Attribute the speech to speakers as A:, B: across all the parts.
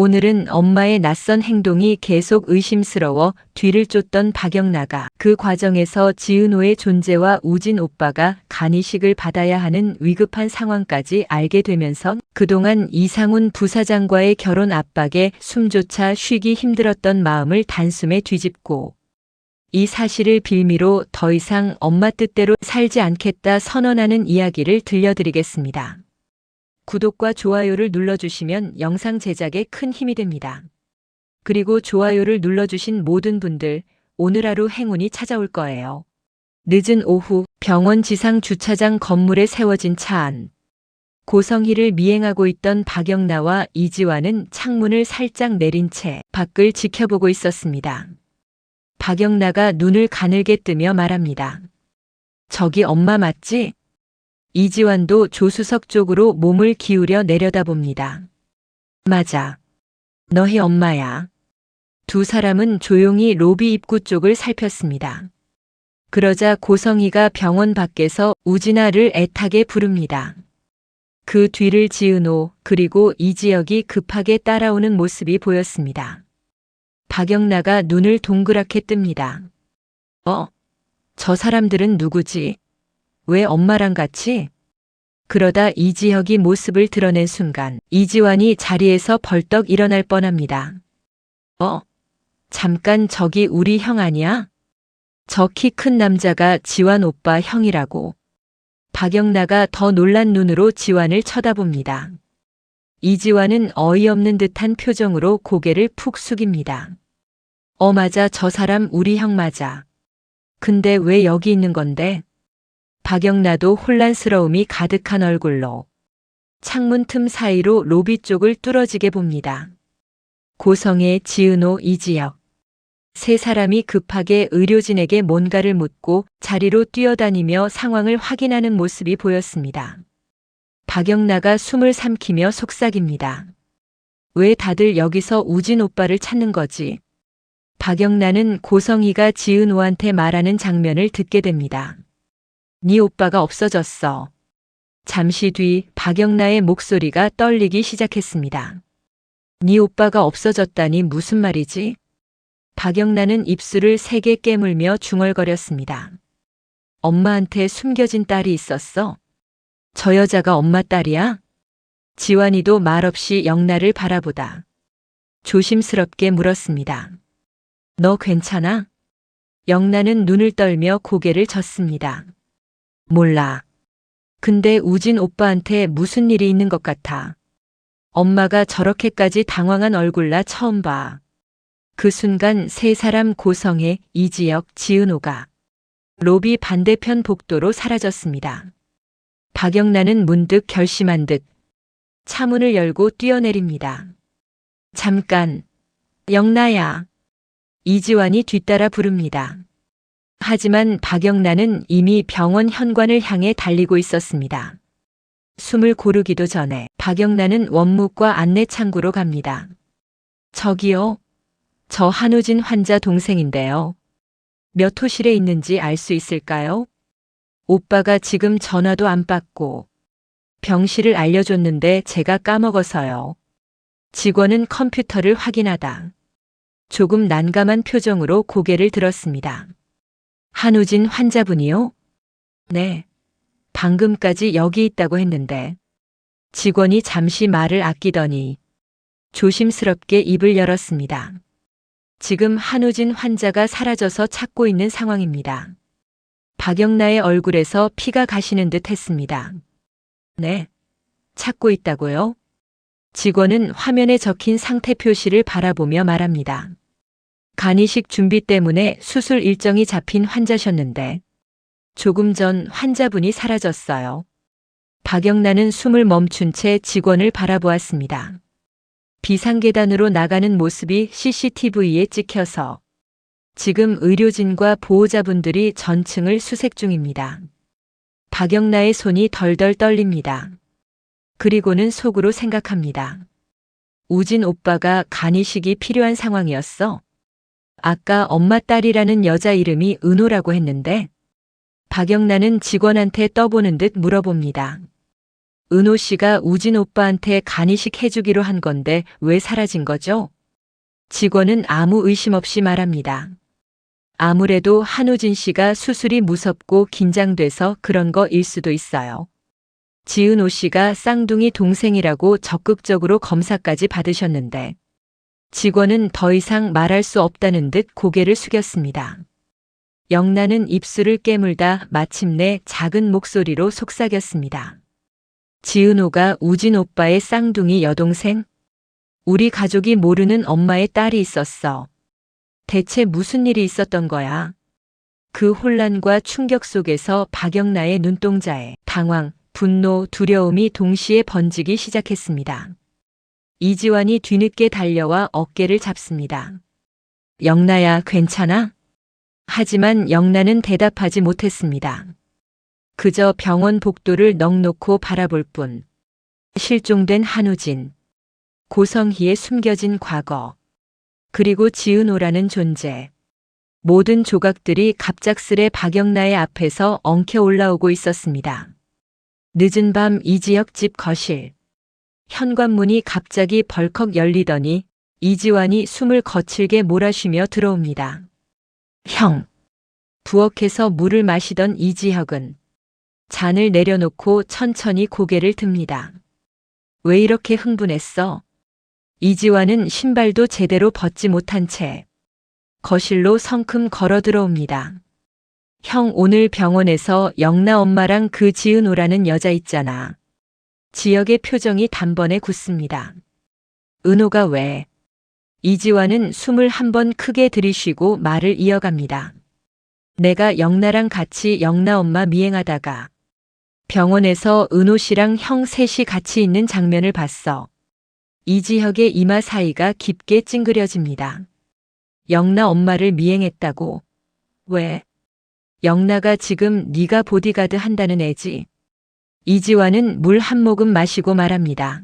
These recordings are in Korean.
A: 오늘은 엄마의 낯선 행동이 계속 의심스러워 뒤를 쫓던 박영나가 그 과정에서 지은호의 존재와 우진 오빠가 간이식을 받아야 하는 위급한 상황까지 알게 되면서 그동안 이상훈 부사장과의 결혼 압박에 숨조차 쉬기 힘들었던 마음을 단숨에 뒤집고 이 사실을 빌미로 더 이상 엄마 뜻대로 살지 않겠다 선언하는 이야기를 들려드리겠습니다. 구독과 좋아요를 눌러주시면 영상 제작에 큰 힘이 됩니다. 그리고 좋아요를 눌러주신 모든 분들 오늘 하루 행운이 찾아올 거예요. 늦은 오후 병원 지상 주차장 건물에 세워진 차 안. 고성희를 미행하고 있던 박영나와 이지환은 창문을 살짝 내린 채 밖을 지켜보고 있었습니다. 박영나가 눈을 가늘게 뜨며 말합니다. 저기 엄마 맞지? 이지환도 조수석 쪽으로 몸을 기울여 내려다봅니다. 맞아. 너희 엄마야. 두 사람은 조용히 로비 입구 쪽을 살폈습니다. 그러자 고성희가 병원 밖에서 우진아를 애타게 부릅니다. 그 뒤를 지은호 그리고 이지혁이 급하게 따라오는 모습이 보였습니다. 박영나가 눈을 동그랗게 뜹니다. 저 사람들은 누구지? 왜 엄마랑 같이? 그러다 이지혁이 모습을 드러낸 순간 이지환이 자리에서 벌떡 일어날 뻔합니다. 잠깐 저기 우리 형 아니야? 저 키 큰 남자가 지환 오빠 형이라고. 박영나가 더 놀란 눈으로 지환을 쳐다봅니다. 이지환은 어이없는 듯한 표정으로 고개를 푹 숙입니다. 맞아 저 사람 우리 형 맞아. 근데 왜 여기 있는 건데? 박영나도 혼란스러움이 가득한 얼굴로 창문 틈 사이로 로비 쪽을 뚫어지게 봅니다. 고성애, 지은호, 이지혁. 세 사람이 급하게 의료진에게 뭔가를 묻고 자리로 뛰어다니며 상황을 확인하는 모습이 보였습니다. 박영나가 숨을 삼키며 속삭입니다. 왜 다들 여기서 우진 오빠를 찾는 거지? 박영나는 고성희가 지은호한테 말하는 장면을 듣게 됩니다. 네 오빠가 없어졌어. 잠시 뒤 박영나의 목소리가 떨리기 시작했습니다. 네 오빠가 없어졌다니 무슨 말이지? 박영나는 입술을 세게 깨물며 중얼거렸습니다. 엄마한테 숨겨진 딸이 있었어? 저 여자가 엄마 딸이야? 지환이도 말없이 영나를 바라보다 조심스럽게 물었습니다. 너 괜찮아? 영나는 눈을 떨며 고개를 젓습니다. 몰라. 근데 우진 오빠한테 무슨 일이 있는 것 같아. 엄마가 저렇게까지 당황한 얼굴 나 처음 봐. 그 순간 세 사람 고성애, 이지혁, 지은호가 로비 반대편 복도로 사라졌습니다. 박영나는 문득 결심한 듯 차문을 열고 뛰어내립니다. 잠깐, 영나야. 이지환이 뒤따라 부릅니다. 하지만 박영나는 이미 병원 현관을 향해 달리고 있었습니다. 숨을 고르기도 전에 박영나는 원무과 안내 창구로 갑니다. 저기요. 저 한우진 환자 동생인데요. 몇 호실에 있는지 알 수 있을까요? 오빠가 지금 전화도 안 받고 병실을 알려줬는데 제가 까먹어서요. 직원은 컴퓨터를 확인하다 조금 난감한 표정으로 고개를 들었습니다. 한우진 환자분이요? 네. 방금까지 여기 있다고 했는데. 직원이 잠시 말을 아끼더니 조심스럽게 입을 열었습니다. 지금 한우진 환자가 사라져서 찾고 있는 상황입니다. 박영나의 얼굴에서 피가 가시는 듯 했습니다. 네. 찾고 있다고요? 직원은 화면에 적힌 상태 표시를 바라보며 말합니다. 간이식 준비 때문에 수술 일정이 잡힌 환자셨는데 조금 전 환자분이 사라졌어요. 박영나는 숨을 멈춘 채 직원을 바라보았습니다. 비상계단으로 나가는 모습이 CCTV에 찍혀서 지금 의료진과 보호자분들이 전층을 수색 중입니다. 박영나의 손이 덜덜 떨립니다. 그리고는 속으로 생각합니다. 우진 오빠가 간이식이 필요한 상황이었어? 아까 엄마 딸이라는 여자 이름이 은호라고 했는데 박영나는 직원한테 떠보는 듯 물어봅니다. 은호 씨가 우진 오빠한테 간이식 해주기로 한 건데 왜 사라진 거죠? 직원은 아무 의심 없이 말합니다. 아무래도 한우진 씨가 수술이 무섭고 긴장돼서 그런 거일 수도 있어요. 지은호 씨가 쌍둥이 동생이라고 적극적으로 검사까지 받으셨는데 직원은 더 이상 말할 수 없다는 듯 고개를 숙였습니다. 영란은 입술을 깨물다 마침내 작은 목소리로 속삭였습니다. 지은호가 우진 오빠의 쌍둥이 여동생? 우리 가족이 모르는 엄마의 딸이 있었어. 대체 무슨 일이 있었던 거야? 그 혼란과 충격 속에서 박영나의 눈동자에 당황, 분노, 두려움이 동시에 번지기 시작했습니다. 이지환이 뒤늦게 달려와 어깨를 잡습니다. 영나야, 괜찮아? 하지만 영나는 대답하지 못했습니다. 그저 병원 복도를 넋놓고 바라볼 뿐. 실종된 한우진, 고성희의 숨겨진 과거, 그리고 지은호라는 존재. 모든 조각들이 갑작스레 박영나의 앞에서 엉켜 올라오고 있었습니다. 늦은 밤 이지혁 집 거실. 현관문이 갑자기 벌컥 열리더니 이지환이 숨을 거칠게 몰아쉬며 들어옵니다. 형. 부엌에서 물을 마시던 이지혁은 잔을 내려놓고 천천히 고개를 듭니다. 왜 이렇게 흥분했어? 이지환은 신발도 제대로 벗지 못한 채 거실로 성큼 걸어 들어옵니다. 형, 오늘 병원에서 영나 엄마랑 그 지은호라는 여자 있잖아. 지혁의 표정이 단번에 굳습니다. 은호가 왜? 이지환은 숨을 한 번 크게 들이쉬고 말을 이어갑니다. 내가 영나랑 같이 영나 엄마 미행하다가 병원에서 은호 씨랑 형 셋이 같이 있는 장면을 봤어. 이지혁의 이마 사이가 깊게 찡그려집니다. 영나 엄마를 미행했다고? 왜? 영나가 지금 네가 보디가드 한다는 애지. 이지환은 물 한 모금 마시고 말합니다.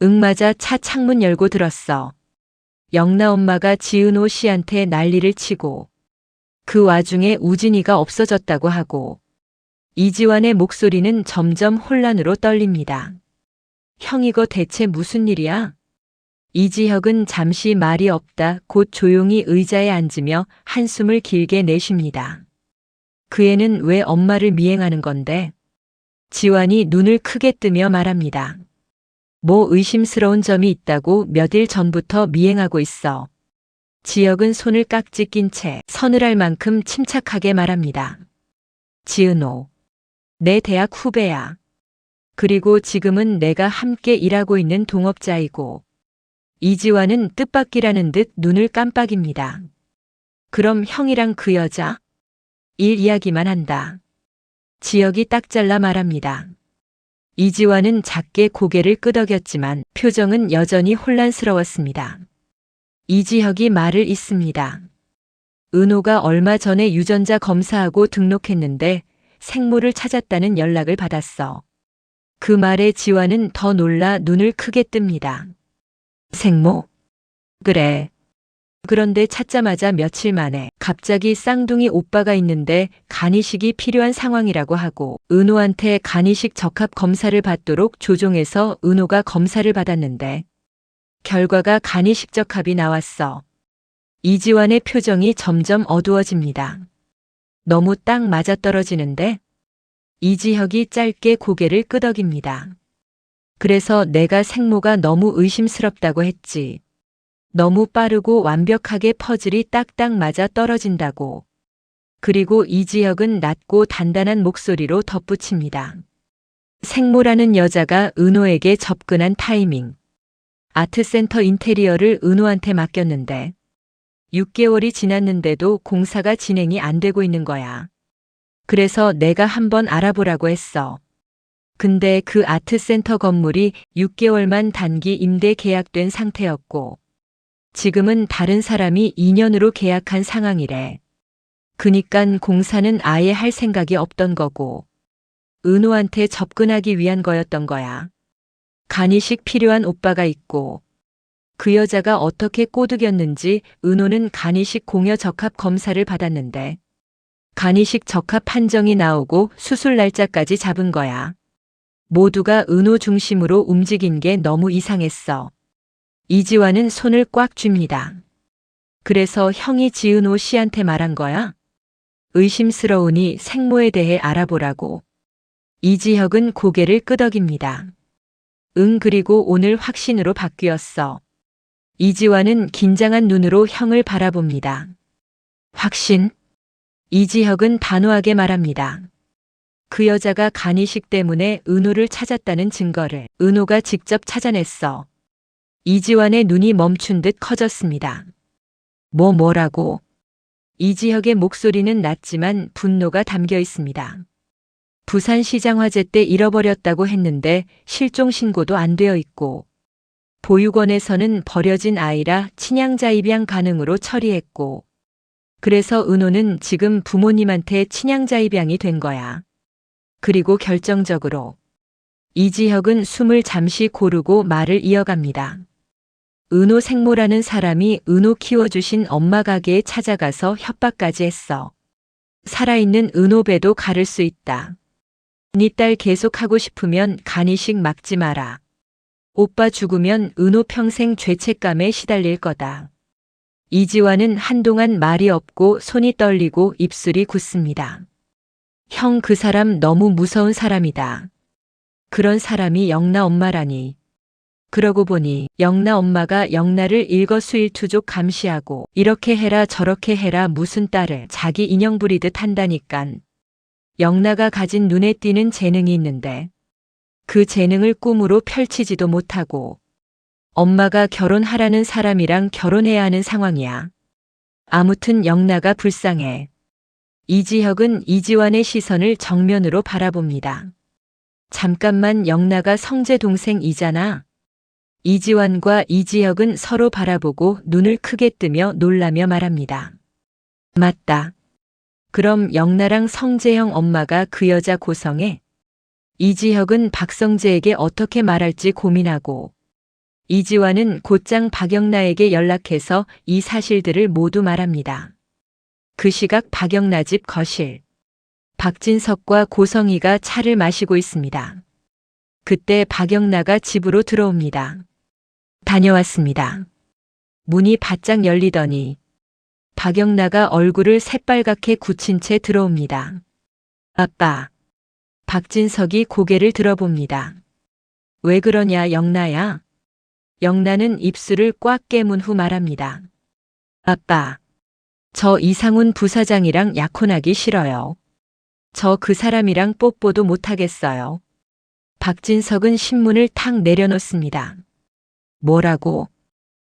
A: 응, 맞아. 차 창문 열고 들었어. 영나 엄마가 지은호 씨한테 난리를 치고 그 와중에 우진이가 없어졌다고 하고. 이지환의 목소리는 점점 혼란으로 떨립니다. 형, 이거 대체 무슨 일이야? 이지혁은 잠시 말이 없다 곧 조용히 의자에 앉으며 한숨을 길게 내쉽니다. 그 애는 왜 엄마를 미행하는 건데? 지환이 눈을 크게 뜨며 말합니다. 뭐 의심스러운 점이 있다고 몇 일 전부터 미행하고 있어. 지혁은 손을 깍지 낀 채 서늘할 만큼 침착하게 말합니다. 지은호. 내 대학 후배야. 그리고 지금은 내가 함께 일하고 있는 동업자이고. 이지환은 뜻밖이라는 듯 눈을 깜빡입니다. 그럼 형이랑 그 여자? 일 이야기만 한다. 지혁이 딱 잘라 말합니다. 이지환은 작게 고개를 끄덕였지만 표정은 여전히 혼란스러웠습니다. 이지혁이 말을 잇습니다. 은호가 얼마 전에 유전자 검사하고 등록했는데 생모를 찾았다는 연락을 받았어. 그 말에 지환은 더 놀라 눈을 크게 뜹니다. 생모? 그래. 그런데 찾자마자 며칠 만에 갑자기 쌍둥이 오빠가 있는데 간이식이 필요한 상황이라고 하고 은호한테 간이식 적합 검사를 받도록 조종해서 은호가 검사를 받았는데 결과가 간이식 적합이 나왔어. 이지환의 표정이 점점 어두워집니다. 너무 딱 맞아떨어지는데? 이지혁이 짧게 고개를 끄덕입니다. 그래서 내가 생모가 너무 의심스럽다고 했지. 너무 빠르고 완벽하게 퍼즐이 딱딱 맞아 떨어진다고. 그리고 이지혁은 낮고 단단한 목소리로 덧붙입니다. 생모라는 여자가 은호에게 접근한 타이밍. 아트센터 인테리어를 은호한테 맡겼는데 6개월이 지났는데도 공사가 진행이 안 되고 있는 거야. 그래서 내가 한번 알아보라고 했어. 근데 그 아트센터 건물이 6개월만 단기 임대 계약된 상태였고 지금은 다른 사람이 2년으로 계약한 상황이래. 그니깐 공사는 아예 할 생각이 없던 거고 은호한테 접근하기 위한 거였던 거야. 간이식 필요한 오빠가 있고 그 여자가 어떻게 꼬드겼는지 은호는 간이식 공여 적합 검사를 받았는데 간이식 적합 판정이 나오고 수술 날짜까지 잡은 거야. 모두가 은호 중심으로 움직인 게 너무 이상했어. 이지환은 손을 꽉 쥡니다. 그래서 형이 지은호 씨한테 말한 거야? 의심스러우니 생모에 대해 알아보라고. 이지혁은 고개를 끄덕입니다. 응, 그리고 오늘 확신으로 바뀌었어. 이지환은 긴장한 눈으로 형을 바라봅니다. 확신? 이지혁은 단호하게 말합니다. 그 여자가 간이식 때문에 은호를 찾았다는 증거를 은호가 직접 찾아냈어. 이지환의 눈이 멈춘 듯 커졌습니다. 뭐라고? 이지혁의 목소리는 낮지만 분노가 담겨 있습니다. 부산시장 화재 때 잃어버렸다고 했는데 실종 신고도 안 되어 있고, 보육원에서는 버려진 아이라 친양자 입양 가능으로 처리했고, 그래서 은호는 지금 부모님한테 친양자 입양이 된 거야. 그리고 결정적으로 이지혁은 숨을 잠시 고르고 말을 이어갑니다. 은호 생모라는 사람이 은호 키워주신 엄마 가게에 찾아가서 협박까지 했어. 살아있는 은호 배도 가를 수 있다. 네 딸 계속 하고 싶으면 간이식 막지 마라. 오빠 죽으면 은호 평생 죄책감에 시달릴 거다. 이지환은 한동안 말이 없고 손이 떨리고 입술이 굳습니다. 형, 그 사람 너무 무서운 사람이다. 그런 사람이 영나 엄마라니. 그러고 보니 영나 엄마가 영나를 일거수일투족 감시하고 이렇게 해라 저렇게 해라 무슨 딸을 자기 인형 부리듯 한다니깐. 영나가 가진 눈에 띄는 재능이 있는데 그 재능을 꿈으로 펼치지도 못하고 엄마가 결혼하라는 사람이랑 결혼해야 하는 상황이야. 아무튼 영나가 불쌍해. 이지혁은 이지환의 시선을 정면으로 바라봅니다. 잠깐만, 영나가 성재 동생이잖아. 이지환과 이지혁은 서로 바라보고 눈을 크게 뜨며 놀라며 말합니다. 맞다. 그럼 영나랑 성재형 엄마가 그 여자 고성해? 이지혁은 박성재에게 어떻게 말할지 고민하고, 이지환은 곧장 박영나에게 연락해서 이 사실들을 모두 말합니다. 그 시각 박영나 집 거실. 박진석과 고성희가 차를 마시고 있습니다. 그때 박영나가 집으로 들어옵니다. 다녀왔습니다. 문이 바짝 열리더니 박영나가 얼굴을 새빨갛게 굳힌 채 들어옵니다. 아빠. 박진석이 고개를 들어봅니다. 왜 그러냐, 영나야? 영나는 입술을 꽉 깨문 후 말합니다. 아빠. 저 이상훈 부사장이랑 약혼하기 싫어요. 저 그 사람이랑 뽀뽀도 못하겠어요. 박진석은 신문을 탁 내려놓습니다. 뭐라고?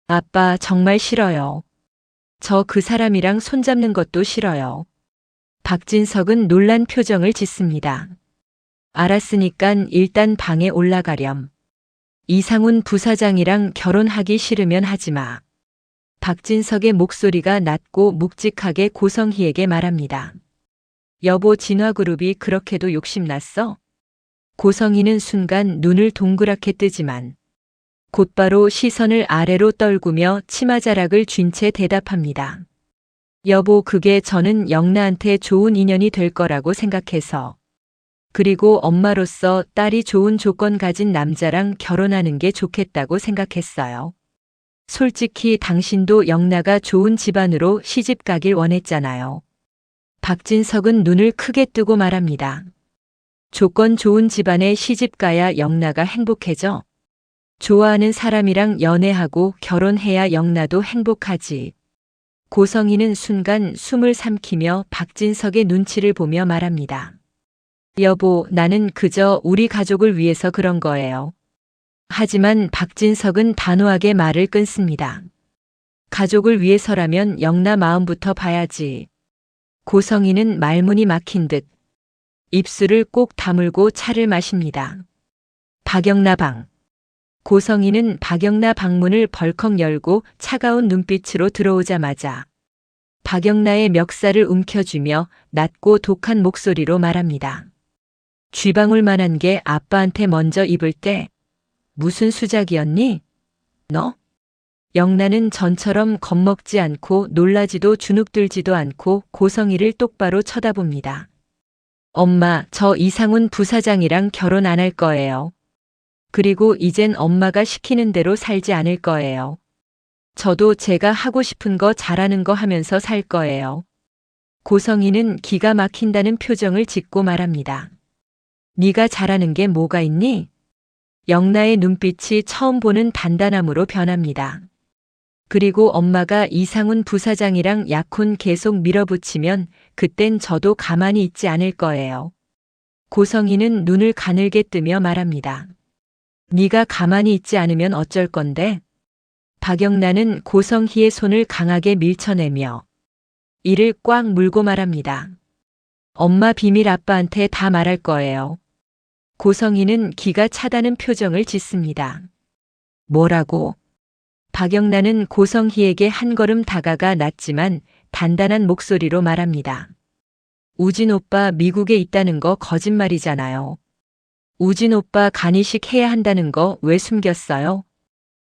A: 아빠, 정말 싫어요. 저 그 사람이랑 손잡는 것도 싫어요. 박진석은 놀란 표정을 짓습니다. 알았으니깐 일단 방에 올라가렴. 이상훈 부사장이랑 결혼하기 싫으면 하지 마. 박진석의 목소리가 낮고 묵직하게 고성희에게 말합니다. 여보, 진화그룹이 그렇게도 욕심났어? 고성희는 순간 눈을 동그랗게 뜨지만 곧바로 시선을 아래로 떨구며 치마자락을 쥔 채 대답합니다. 여보, 그게 저는 영나한테 좋은 인연이 될 거라고 생각해서. 그리고 엄마로서 딸이 좋은 조건 가진 남자랑 결혼하는 게 좋겠다고 생각했어요. 솔직히 당신도 영나가 좋은 집안으로 시집 가길 원했잖아요. 박진석은 눈을 크게 뜨고 말합니다. 조건 좋은 집안에 시집 가야 영나가 행복해져. 좋아하는 사람이랑 연애하고 결혼해야 영나도 행복하지. 고성희는 순간 숨을 삼키며 박진석의 눈치를 보며 말합니다. 여보, 나는 그저 우리 가족을 위해서 그런 거예요. 하지만 박진석은 단호하게 말을 끊습니다. 가족을 위해서라면 영나 마음부터 봐야지. 고성희는 말문이 막힌 듯 입술을 꼭 다물고 차를 마십니다. 박영나 방. 고성희는 박영나 방문을 벌컥 열고 차가운 눈빛으로 들어오자마자 박영나의 멱살을 움켜쥐며 낮고 독한 목소리로 말합니다. 쥐방울만한 게 아빠한테 먼저 입을 때 무슨 수작이었니? 너? 영나는 전처럼 겁먹지 않고 놀라지도 주눅들지도 않고 고성희를 똑바로 쳐다봅니다. 엄마, 저 이상훈 부사장이랑 결혼 안 할 거예요. 그리고 이젠 엄마가 시키는 대로 살지 않을 거예요. 저도 제가 하고 싶은 거 잘하는 거 하면서 살 거예요. 고성희는 기가 막힌다는 표정을 짓고 말합니다. 네가 잘하는 게 뭐가 있니? 영나의 눈빛이 처음 보는 단단함으로 변합니다. 그리고 엄마가 이상훈 부사장이랑 약혼 계속 밀어붙이면 그땐 저도 가만히 있지 않을 거예요. 고성희는 눈을 가늘게 뜨며 말합니다. 네가 가만히 있지 않으면 어쩔 건데? 박영란은 고성희의 손을 강하게 밀쳐내며 이를 꽉 물고 말합니다. 엄마 비밀 아빠한테 다 말할 거예요. 고성희는 기가 차다는 표정을 짓습니다. 뭐라고? 박영란은 고성희에게 한 걸음 다가가 낮지만 단단한 목소리로 말합니다. 우진 오빠 미국에 있다는 거 거짓말이잖아요. 우진 오빠 간이식 해야 한다는 거 왜 숨겼어요?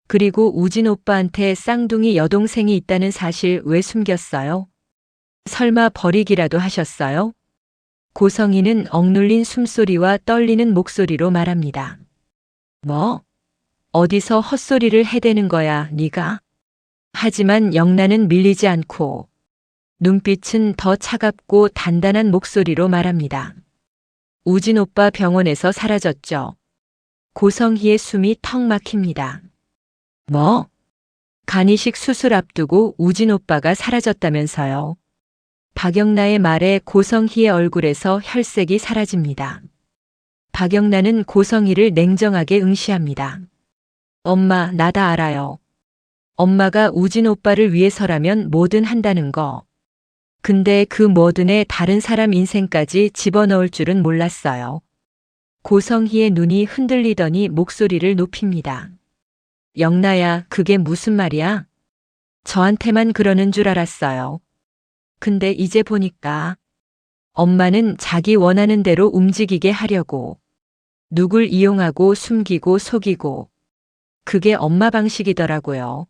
A: 그리고 우진 오빠한테 쌍둥이 여동생이 있다는 사실 왜 숨겼어요? 설마 버리기라도 하셨어요? 고성희는 억눌린 숨소리와 떨리는 목소리로 말합니다. 뭐? 어디서 헛소리를 해대는 거야, 네가? 하지만 영란은 밀리지 않고 눈빛은 더 차갑고 단단한 목소리로 말합니다. 우진 오빠 병원에서 사라졌죠. 고성희의 숨이 턱 막힙니다. 뭐? 간이식 수술 앞두고 우진 오빠가 사라졌다면서요. 박영란의 말에 고성희의 얼굴에서 혈색이 사라집니다. 박영란은 고성희를 냉정하게 응시합니다. 엄마, 나 다 알아요. 엄마가 우진 오빠를 위해서라면 뭐든 한다는 거. 근데 그 뭐든에 다른 사람 인생까지 집어넣을 줄은 몰랐어요. 고성희의 눈이 흔들리더니 목소리를 높입니다. 영나야, 그게 무슨 말이야? 저한테만 그러는 줄 알았어요. 근데 이제 보니까 엄마는 자기 원하는 대로 움직이게 하려고 누굴 이용하고 숨기고 속이고 그게 엄마 방식이더라고요.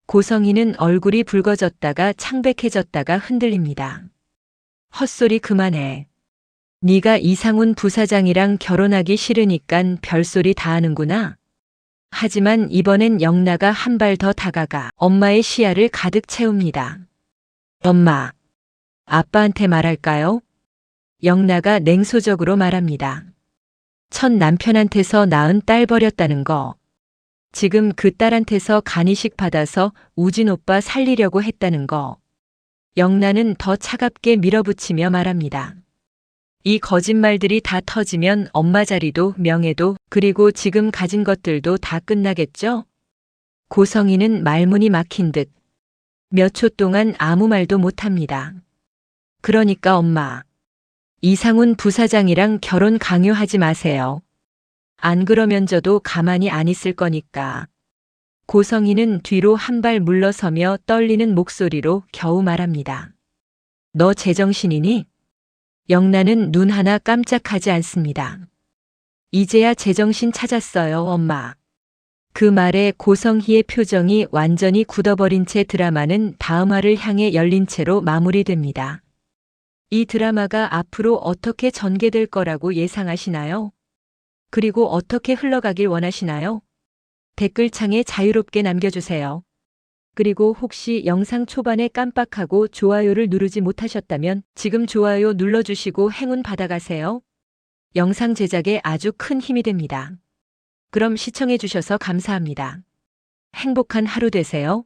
A: 고성희는 얼굴이 붉어졌다가 창백해졌다가 흔들립니다. 헛소리 그만해. 네가 이상훈 부사장이랑 결혼하기 싫으니깐 별소리 다 하는구나. 하지만 이번엔 영나가 한 발 더 다가가 엄마의 시야를 가득 채웁니다. 엄마, 아빠한테 말할까요? 영나가 냉소적으로 말합니다. 첫 남편한테서 낳은 딸 버렸다는 거. 지금 그 딸한테서 간이식 받아서 우진 오빠 살리려고 했다는 거. 영란은 더 차갑게 밀어붙이며 말합니다. 이 거짓말들이 다 터지면 엄마 자리도 명예도 그리고 지금 가진 것들도 다 끝나겠죠? 고성희는 말문이 막힌 듯 몇 초 동안 아무 말도 못합니다. 그러니까 엄마, 이상훈 부사장이랑 결혼 강요하지 마세요. 안 그러면 저도 가만히 안 있을 거니까. 고성희는 뒤로 한 발 물러서며 떨리는 목소리로 겨우 말합니다. 너 제정신이니? 영란은 눈 하나 깜짝하지 않습니다. 이제야 제정신 찾았어요, 엄마. 그 말에 고성희의 표정이 완전히 굳어버린 채 드라마는 다음 화를 향해 열린 채로 마무리됩니다. 이 드라마가 앞으로 어떻게 전개될 거라고 예상하시나요? 그리고 어떻게 흘러가길 원하시나요? 댓글창에 자유롭게 남겨주세요. 그리고 혹시 영상 초반에 깜빡하고 좋아요를 누르지 못하셨다면 지금 좋아요 눌러주시고 행운 받아가세요. 영상 제작에 아주 큰 힘이 됩니다. 그럼 시청해주셔서 감사합니다. 행복한 하루 되세요.